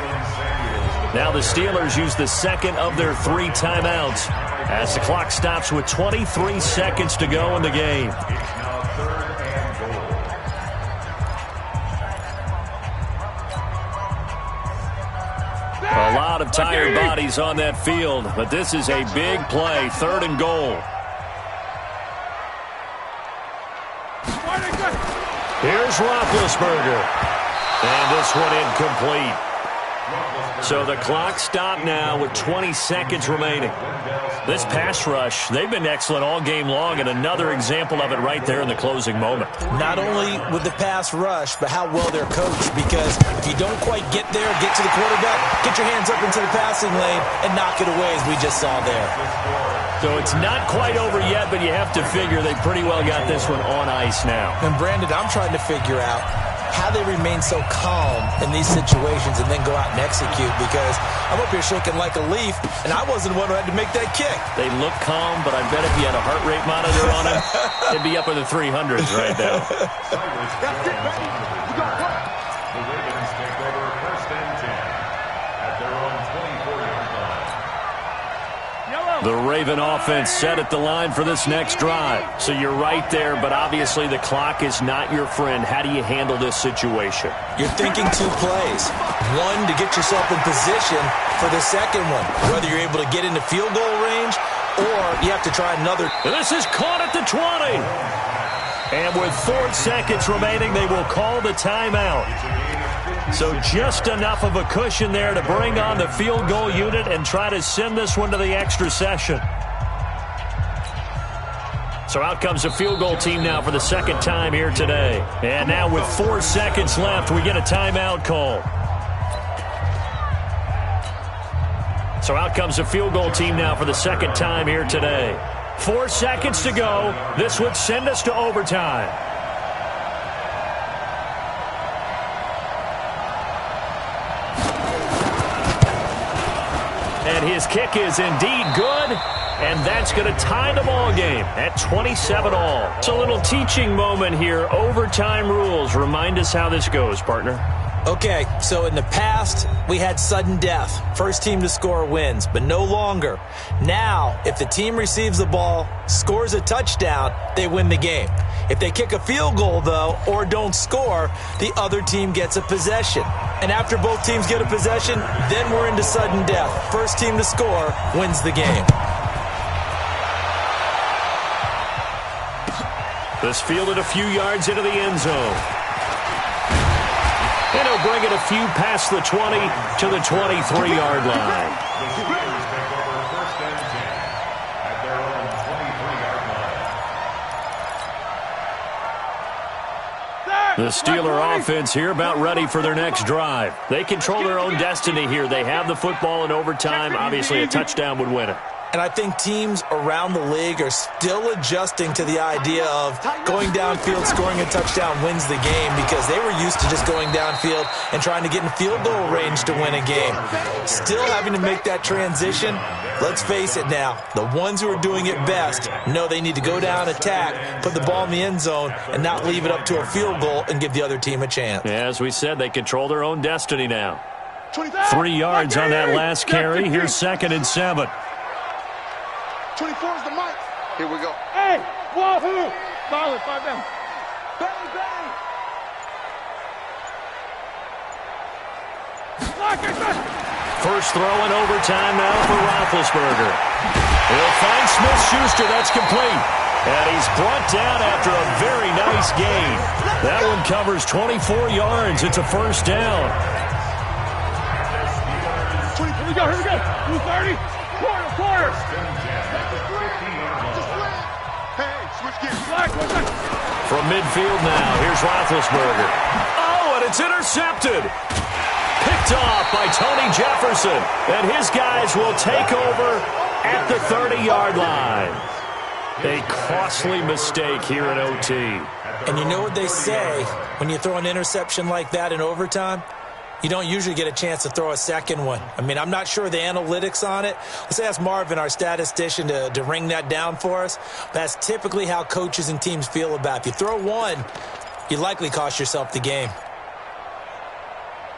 Now the Steelers use the second of their 3 timeouts as the clock stops with 23 seconds to go in the game. A lot of tired bodies on that field, but this is a big play, 3rd and goal. Here's Roethlisberger. And this one incomplete. So the clock stopped now with 20 seconds remaining. This pass rush, they've been excellent all game long, and another example of it right there in the closing moment. Not only with the pass rush, but how well they're coached, because if you don't quite get there, get to the quarterback, get your hands up into the passing lane, and knock it away, as we just saw there. So it's not quite over yet, but you have to figure they pretty well got this one on ice now. And Brandon, I'm trying to figure out how they remain so calm in these situations and then go out and execute, because I'm up here shaking like a leaf, and I wasn't the one who had to make that kick. They look calm, but I bet if you had a heart rate monitor on them, it'd be up in the 300s right now. That's it, baby. We got to work. The Ravens take over 1st and 10 at their own 24-yard line. The Raven offense set at the line for this next drive. So you're right there, but obviously the clock is not your friend. How do you handle this situation? You're thinking 2 plays. One, to get yourself in position for the second one, whether you're able to get into field goal range or you have to try another. This is caught at the 20. And with 4 seconds remaining, they will call the timeout. So just enough of a cushion there to bring on the field goal unit and try to send this one to the extra session. So out comes the field goal team now for the second time here today. And now with 4 seconds left, we get a timeout call. So out comes the field goal team now for the second time here today. 4 seconds to go. This would send us to overtime. And his kick is indeed good, and that's going to tie the ball game at 27-all. It's a little teaching moment here. Overtime rules. Remind us how this goes, partner. Okay, so in the past, we had sudden death. First team to score wins, but no longer. Now, if the team receives the ball, scores a touchdown, they win the game. If they kick a field goal, though, or don't score, the other team gets a possession. And after both teams get a possession, then we're into sudden death. First team to score wins the game. This fielded a few yards into the end zone. And he'll bring it a few past the 20 to the 23-yard line. The Steelers take over 1st and 10 at their own 23-yard line. The Steeler offense here about ready for their next drive. They control their own destiny here. They have the football in overtime. Obviously, a touchdown would win it. And I think teams around the league are still adjusting to the idea of going downfield, scoring a touchdown wins the game, because they were used to just going downfield and trying to get in field goal range to win a game. Still having to make that transition. Let's face it now, the ones who are doing it best know they need to go down, attack, put the ball in the end zone, and not leave it up to a field goal and give the other team a chance. Yeah, as we said, they control their own destiny now. 3 yards on that last carry. Here's 2nd and 7. 24 is the mic. Here we go. Hey, wahoo! Solid, 5 down. Bang, bang. First throw in overtime now for Roethlisberger. He'll find Smith-Schuster. That's complete. And he's brought down after a very nice gain. That one covers 24 yards. It's a first down. Here we go, 230. Quarter. From midfield now, here's Roethlisberger. Oh, and it's intercepted. Picked off by Tony Jefferson. And his guys will take over at the 30-yard line. A costly mistake here in OT. And you know what they say, when you throw an interception like that in overtime, you don't usually get a chance to throw a second one. I mean, I'm not sure the analytics on it. Let's ask Marvin, our statistician, to ring that down for us. That's typically how coaches and teams feel about it. If you throw one, you likely cost yourself the game.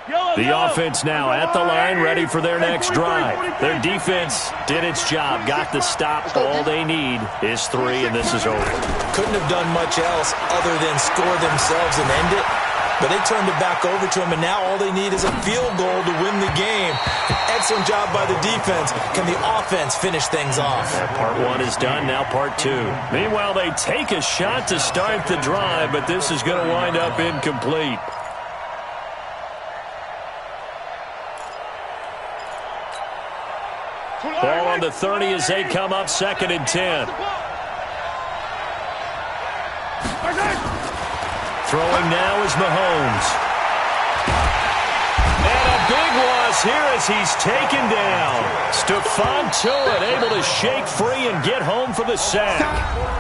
The offense now at the line, ready for their next drive. Their defense did its job, got the stop. All they need is 3, and this is over. Couldn't have done much else other than score themselves and end it. But they turned it back over to him, and now all they need is a field goal to win the game. An excellent job by the defense. Can the offense finish things off? Part 1 is done, now part 2. Meanwhile, they take a shot to start the drive, but this is going to wind up incomplete. Ball on the 30 as they come up 2nd and 10. Throwing now is Mahomes. And a big loss here as he's taken down. Stephon Tuitt able to shake free and get home for the sack.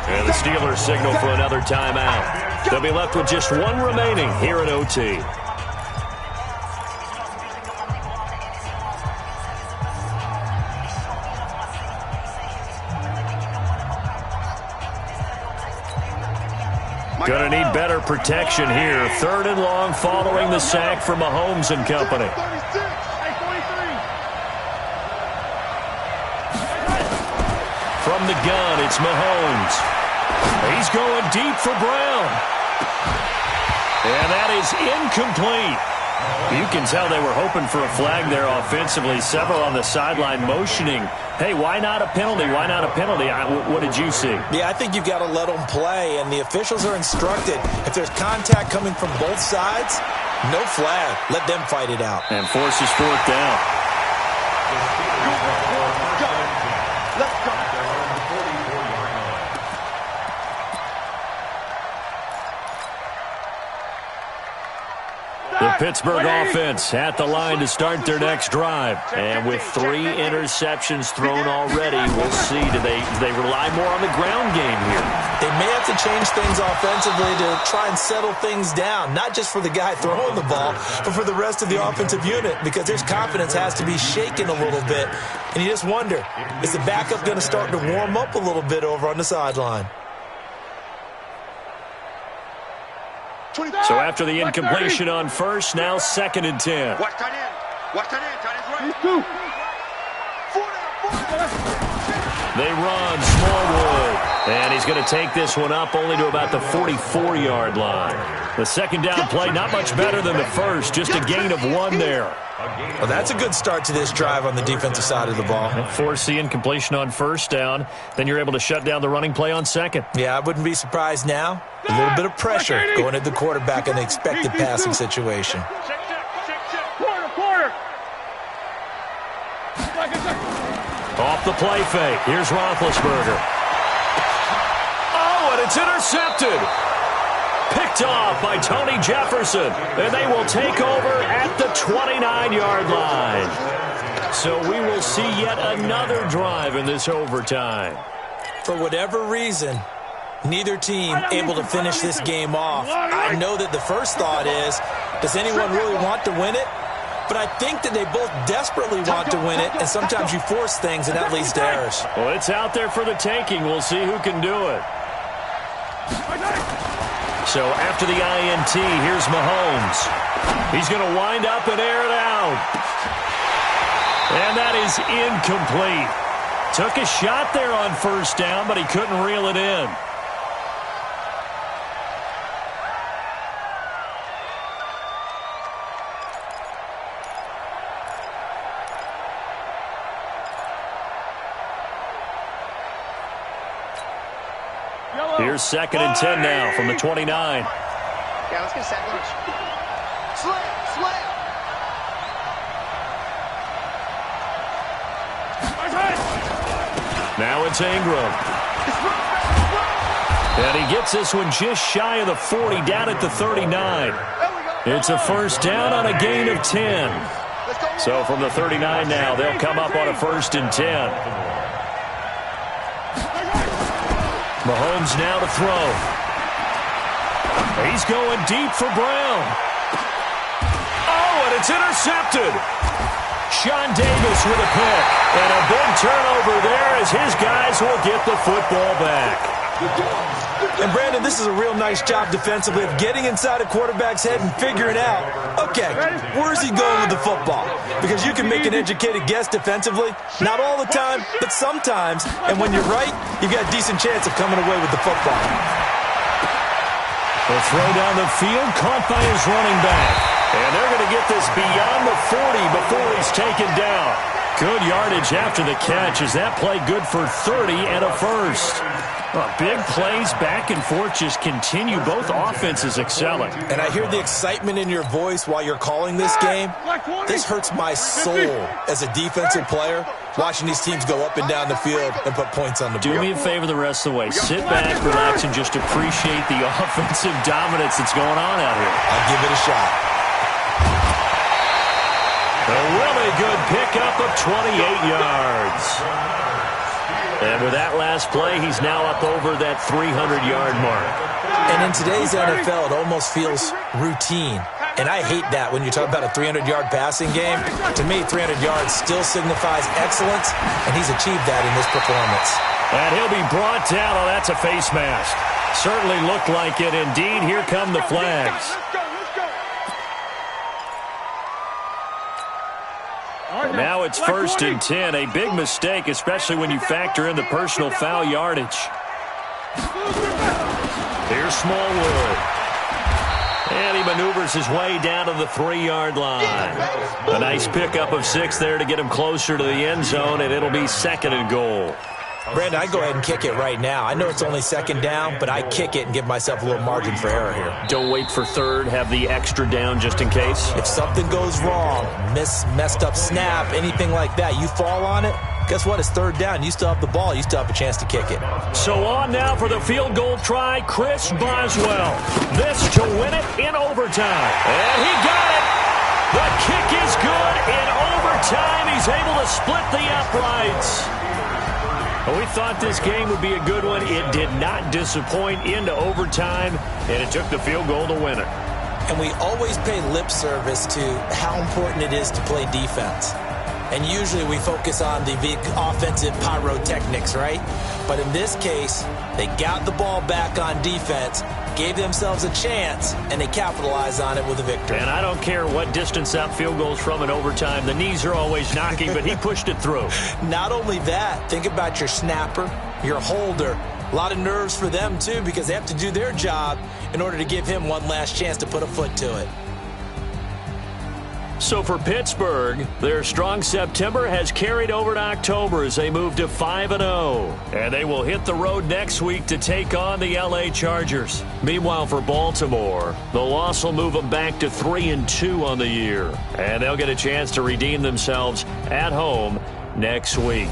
And the Steelers signal for another timeout. They'll be left with just one remaining here at OT. Going to need better protection here. 3rd and long following the sack from Mahomes and company. From the gun, it's Mahomes. He's going deep for Brown. And that is incomplete. You can tell they were hoping for a flag there offensively. Several on the sideline motioning, hey, why not a penalty? Why not a penalty? What did you see? Yeah, I think you've got to let them play, and the officials are instructed. If there's contact coming from both sides, no flag. Let them fight it out. And forces 4th down. Let's go. The Pittsburgh offense at the line to start their next drive. And with 3 interceptions thrown already, we'll see. Do they rely more on the ground game here? They may have to change things offensively to try and settle things down, not just for the guy throwing the ball, but for the rest of the offensive unit, because his confidence has to be shaken a little bit. And you just wonder, is the backup going to start to warm up a little bit over on the sideline? So after the incompletion on 1st, now 2nd and 10. Watch tight end. Watch tight end. Tight end's right. These 2. 4 down. They run Smallwood. And he's going to take this one up only to about the 44-yard line. The 2nd down play, not much better than the first. Just a gain of 1 there. Well, that's a good start to this drive on the defensive side of the ball. Force the incompletion on 1st down. Then you're able to shut down the running play on 2nd. Yeah, I wouldn't be surprised now. A little bit of pressure going at the quarterback in the expected passing situation. Quarter. Off the play fake. Here's Roethlisberger. Oh, and it's intercepted. Picked off by Tony Jefferson. And they will take over at the 29-yard line. So we will see yet another drive in this overtime. For whatever reason, neither team able to finish this game off. I know that the first thought is, does anyone really want to win it? But I think that they both desperately want to win it, and sometimes you force things, and that leads to errors. Well, it's out there for the taking. We'll see who can do it. So after the INT, here's Mahomes. He's going to wind up and air it out. And that is incomplete. Took a shot there on 1st down, but he couldn't reel it in. Here's 2nd and 10 now from the 29. Yeah, let's get set lunch. Slam. Now it's Ingram. And he gets this one just shy of the 40, down at the 39. It's a 1st down on a gain of 10. So from the 39 now, they'll come up on a 1st and 10. Mahomes now to throw. He's going deep for Brown. Oh, and it's intercepted. Sean Davis with a pick. And a big turnover there as his guys will get the football back. And, Brandon, this is a real nice job defensively of getting inside a quarterback's head and figuring out, okay, where's he going with the football? Because you can make an educated guess defensively. Not all the time, but sometimes. And when you're right, you've got a decent chance of coming away with the football. The throw down the field, caught by his running back. And they're going to get this beyond the 40 before he's taken down. Good yardage after the catch as that play good for 30 and a first. Big plays back and forth just continue. Both offenses excelling. And I hear the excitement in your voice while you're calling this game. This hurts my soul as a defensive player, watching these teams go up and down the field and put points on the board. Do me a favor the rest of the way. Sit back, relax, and just appreciate the offensive dominance that's going on out here. I'll give it a shot. A really good pickup of 28 yards. And with that last play, he's now up over that 300-yard mark. And in today's NFL, it almost feels routine. And I hate that when you talk about a 300-yard passing game. To me, 300 yards still signifies excellence, and he's achieved that in this performance. And he'll be brought down. Oh, that's a face mask. Certainly looked like it. Indeed, here come the flags. Now it's 1st and 10. A big mistake, especially when you factor in the personal foul yardage. Here's Smallwood. And he maneuvers his way down to the 3-yard line. A nice pickup of 6 there to get him closer to the end zone, and it'll be 2nd and goal. Brandon, I go ahead and kick it right now. I know it's only 2nd down, but I kick it and give myself a little margin for error here. Don't wait for 3rd. Have the extra down just in case. If something goes wrong, messed up snap, anything like that, you fall on it, guess what? It's 3rd down. You still have the ball. You still have a chance to kick it. So on now for the field goal try, Chris Boswell. This to win it in overtime. And he got it. The kick is good in overtime. He's able to split the uprights. We thought this game would be a good one. It did not disappoint into overtime, and it took the field goal to win it. And we always pay lip service to how important it is to play defense. And usually we focus on the big offensive pyrotechnics, right? But in this case, they got the ball back on defense, gave themselves a chance, and they capitalized on it with a victory. And I don't care what distance out field goals from in overtime. The knees are always knocking, but he pushed it through. Not only that, think about your snapper, your holder. A lot of nerves for them, too, because they have to do their job in order to give him one last chance to put a foot to it. So for Pittsburgh, their strong September has carried over to October as they move to 5-0. And they will hit the road next week to take on the LA Chargers. Meanwhile, for Baltimore, the loss will move them back to 3-2 on the year. And they'll get a chance to redeem themselves at home next week.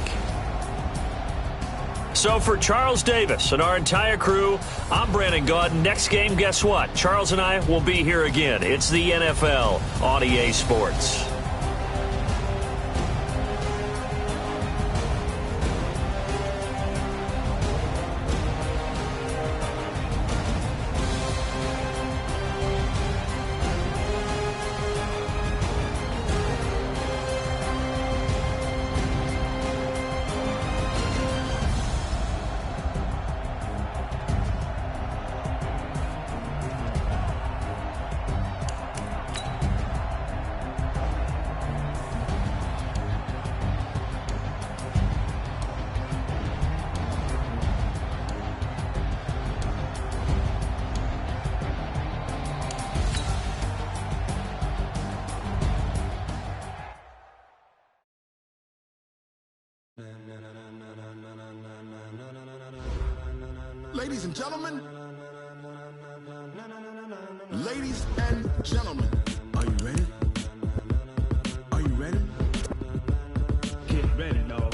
So for Charles Davis and our entire crew, I'm Brandon Gaudin. Next game, guess what? Charles and I will be here again. It's the NFL on EA Sports. Ladies and gentlemen, are you ready? Are you ready? Get ready, dog.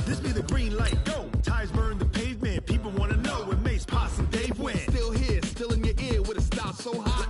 This be the green light, go. Tires burn the pavement. People want to know where Mace, Posse, and Dave went. Still here, still in your ear with a style so hot.